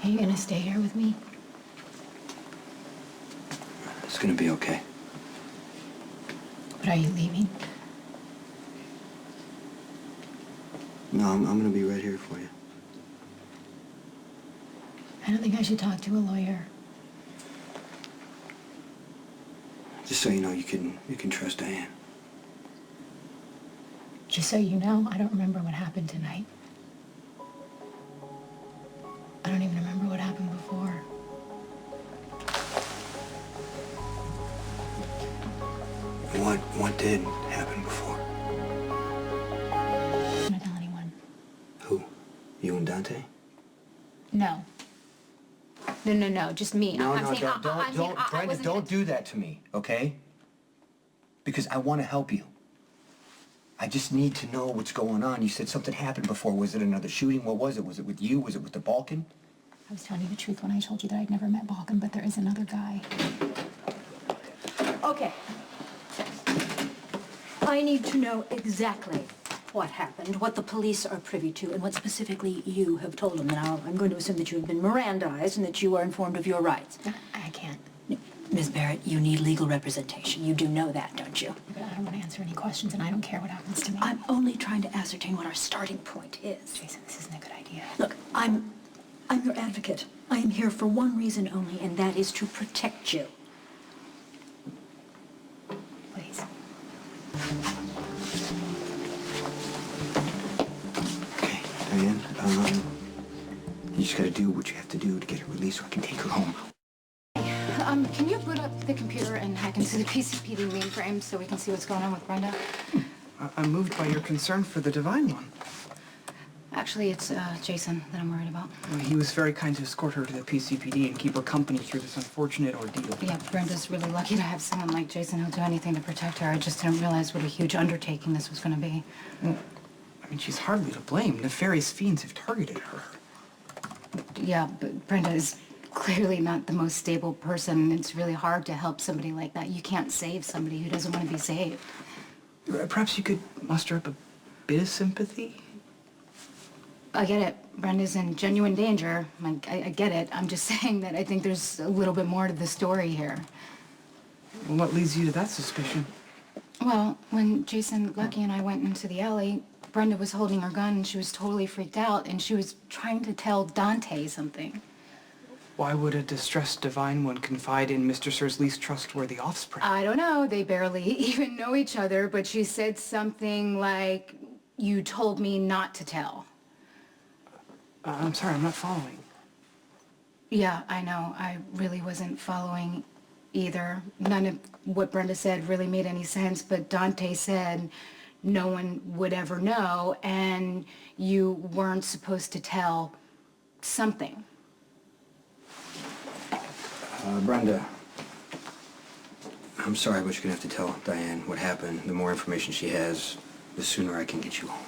Are you gonna stay here with me? It's gonna be okay. But are you leaving? No, I'm gonna be right here for you. I don't think I should talk to a lawyer. Just so you know, you can trust Diane. Just so you know, I don't remember what happened tonight. I don't even remember what happened before. What did happen before? I'm not gonna tell anyone. Who? You and Dante? No. No, just me. No, I'm no, saying, Brenda, don't do that to me, okay? Because I want to help you. I just need to know what's going on. You said something happened before. Was it another shooting? What was it? Was it with you? Was it with the Balkan? I was telling you the truth when I told you that I'd never met Balkan, but there is another guy. Okay. I need to know exactly what happened, what the police are privy to, and what specifically you have told them. Now, I'm going to assume that you have been Mirandized and that you are informed of your rights. I can't. Ms. Barrett, you need legal representation. You do know that, don't you? But I don't want to answer any questions, and I don't care what happens to me. I'm only trying to ascertain what our starting point is. Jason, this isn't a good idea. Look, I'm your advocate. I am here for one reason only, and that is to protect you. Please. Okay, Diane, you just gotta do what you have to do to get her released so I can take her home. Can you boot up the computer and hack into the PCPD mainframe so we can see what's going on with Brenda? I'm moved by your concern for the Divine One. Actually, it's Jason that I'm worried about. Well, he was very kind to escort her to the PCPD and keep her company through this unfortunate ordeal. Yeah, Brenda's really lucky to have someone like Jason who'll do anything to protect her. I just didn't realize what a huge undertaking this was going to be. Well, I mean, she's hardly to blame. Nefarious fiends have targeted her. Yeah, but Brenda is clearly not the most stable person. It's really hard to help somebody like that. You can't save somebody who doesn't want to be saved. Perhaps you could muster up a bit of sympathy? I get it. Brenda's in genuine danger. I get it. I'm just saying that I think there's a little bit more to the story here. Well, what leads you to that suspicion? Well, when Jason, Lucky, and I went into the alley, Brenda was holding her gun and she was totally freaked out and she was trying to tell Dante something. Why would a distressed Divine One confide in Mr. Sir's least trustworthy offspring? I don't know. They barely even know each other, but she said something like, "You told me not to tell." I'm sorry, I'm not following. Yeah, I know. I really wasn't following either. None of what Brenda said really made any sense, but Dante said no one would ever know, and you weren't supposed to tell something. Brenda, I'm sorry, but you're gonna have to tell Diane what happened. The more information she has, the sooner I can get you home.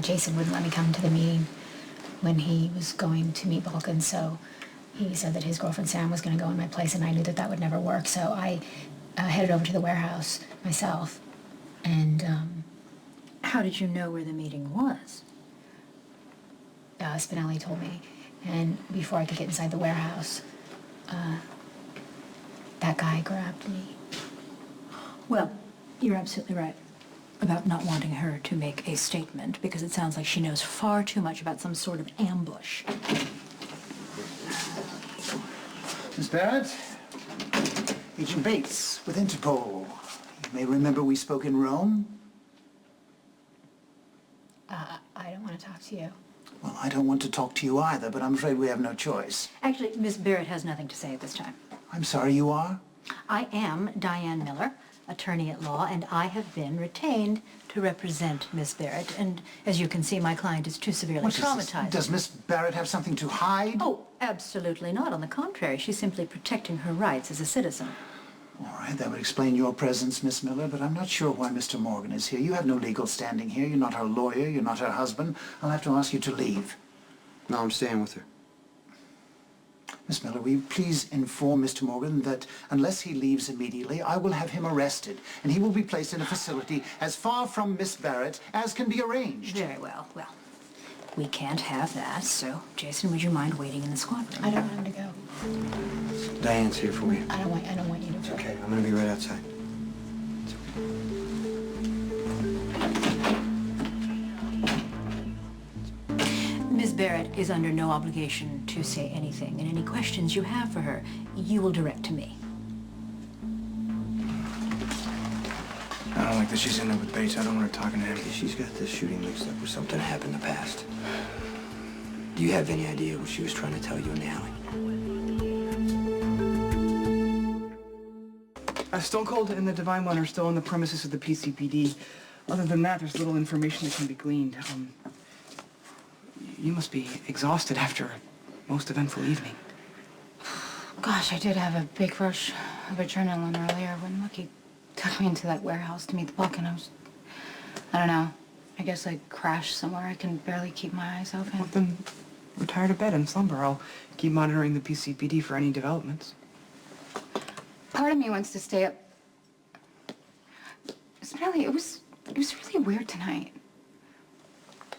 Jason wouldn't let me come to the meeting when he was going to meet Balkan, so he said that his girlfriend Sam was going to go in my place, and I knew that that would never work, so I headed over to the warehouse myself, and How did you know where the meeting was? Spinelli told me, and before I could get inside the warehouse, that guy grabbed me. Well, you're absolutely right about not wanting her to make a statement because it sounds like she knows far too much about some sort of ambush. Miss Barrett? Agent Bates with Interpol. You may remember we spoke in Rome. I don't want to talk to you. Well, I don't want to talk to you either, but I'm afraid we have no choice. Actually, Miss Barrett has nothing to say at this time. I'm sorry, you are? I am Diane Miller, attorney at law, and I have been retained to represent Miss Barrett. And as you can see, my client is too severely What is this? traumatized. Does Miss Barrett have something to hide? Oh, absolutely not. On the contrary, she's simply protecting her rights as a citizen. All right, that would explain your presence, Miss Miller, but I'm not sure why Mr. Morgan is here. You have no legal standing here. You're not her lawyer. You're not her husband. I'll have to ask you to leave. No, I'm staying with her. Miss Miller, will you please inform Mr. Morgan that unless he leaves immediately, I will have him arrested, and he will be placed in a facility as far from Miss Barrett as can be arranged. Very well. Well, we can't have that, so Jason, would you mind waiting in the squad room? I don't want him to go. Diane's here for you. I don't want you to It's go. okay. I'm gonna be right outside. Ms. Barrett is under no obligation to say anything, and any questions you have for her, you will direct to me. I don't like that she's in there with Bates. I don't want her talking to him. She's got this shooting mixed up with something that happened in the past. Do you have any idea what she was trying to tell you in the alley? Stone Cold and the Divine One are still on the premises of the PCPD. Other than that, there's little information that can be gleaned. You must be exhausted after a most eventful evening. Gosh, I did have a big rush of adrenaline earlier when Lucky took me into that warehouse to meet the Balkan. I don't know. I guess I crashed somewhere. I can barely keep my eyes open. Well, then retire to bed and slumber. I'll keep monitoring the PCPD for any developments. Part of me wants to stay up. Smelly, it was really weird tonight.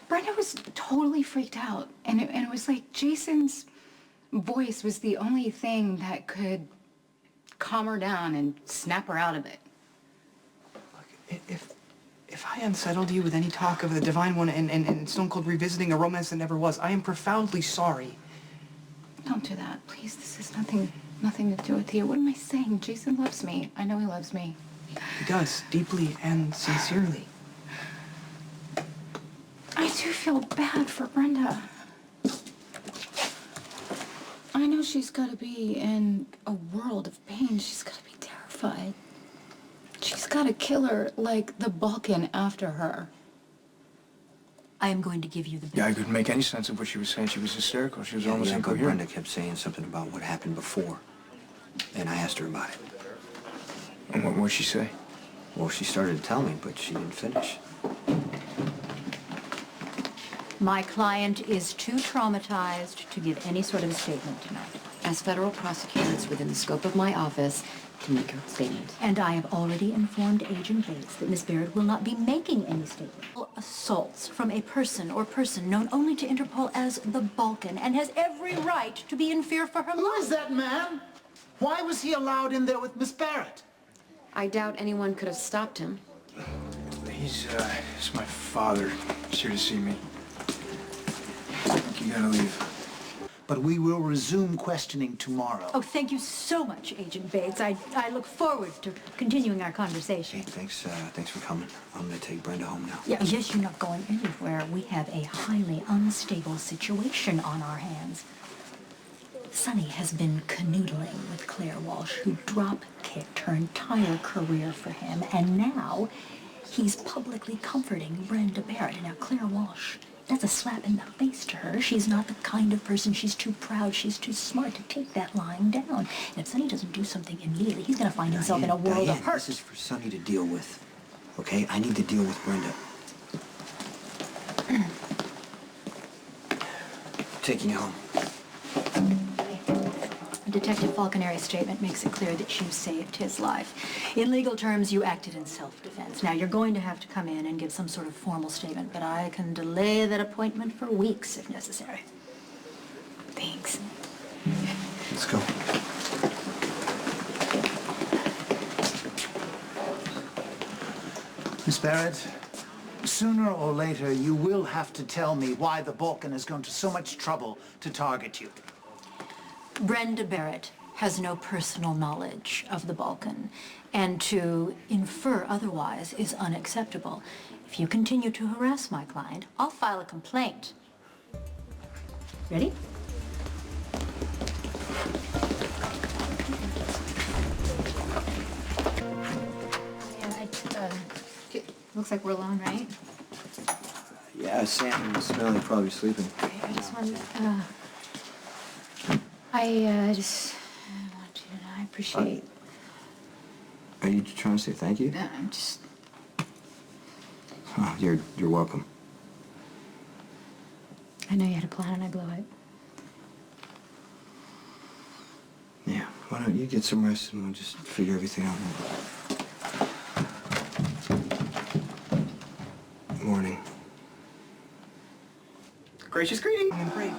Brenda was totally freaked out, and it was like Jason's voice was the only thing that could calm her down and snap her out of it. Look, if I unsettled you with any talk of the Divine One and Stone Cold revisiting a romance that never was, I am profoundly sorry. Don't do that, please. This has nothing to do with you. What am I saying? Jason loves me. I know he loves me. He does, deeply and sincerely. I do feel bad for Brenda. I know she's got to be in a world of pain. She's got to be terrified. She's got a killer like the Balkan after her. I am going to give you the Yeah, I couldn't make any sense of what she was saying. She was hysterical. She was almost But incoherent. Brenda kept saying something about what happened before. And I asked her about it. And what would she say? Well, she started to tell me, but she didn't finish. My client is too traumatized to give any sort of a statement tonight. As federal prosecutor, it's within the scope of my office to make a statement. And I have already informed Agent Bates that Miss Barrett will not be making any statement. Assaults from a person or person known only to Interpol as the Balkan and has every right to be in fear for her Who is life. that man? Why was he allowed in there with Miss Barrett? I doubt anyone could have stopped him. He's my father. He's here to see me. You gotta leave. But we will resume questioning tomorrow. Oh, thank you so much, Agent Bates. I look forward to continuing our conversation. Hey, thanks for coming. I'm gonna take Brenda home now. Yeah, yes, you're not going anywhere. We have a highly unstable situation on our hands. Sonny has been canoodling with Claire Walsh, who drop-kicked her entire career for him, and now he's publicly comforting Brenda Barrett. Now, Claire Walsh, that's a slap in the face to her. She's not the kind of person, she's too proud, she's too smart to take that lying down. And if Sonny doesn't do something immediately, he's gonna find himself in a world of Diane, hurt. this is for Sonny to deal with. Okay? I need to deal with Brenda. Taking you home. Detective Falconeri's statement makes it clear that you saved his life. In legal terms, you acted in self-defense. Now, you're going to have to come in and give some sort of formal statement, but I can delay that appointment for weeks if necessary. Thanks. Let's go. Miss Barrett, sooner or later you will have to tell me why the Balkan has gone to so much trouble to target you. Brenda Barrett has no personal knowledge of the Balkan, and to infer otherwise is unacceptable. If you continue to harass my client, I'll file a complaint. Ready? Yeah, looks like we're alone, right? Yeah, Sam and Smelly probably sleeping. Okay, I just wanted I just want you to know I appreciate. Are you trying to say thank you? I'm just. Oh, you're welcome. I know you had a plan and I blew it. Why don't you get some rest and we'll just figure everything out. Morning. Gracious greeting. And brave.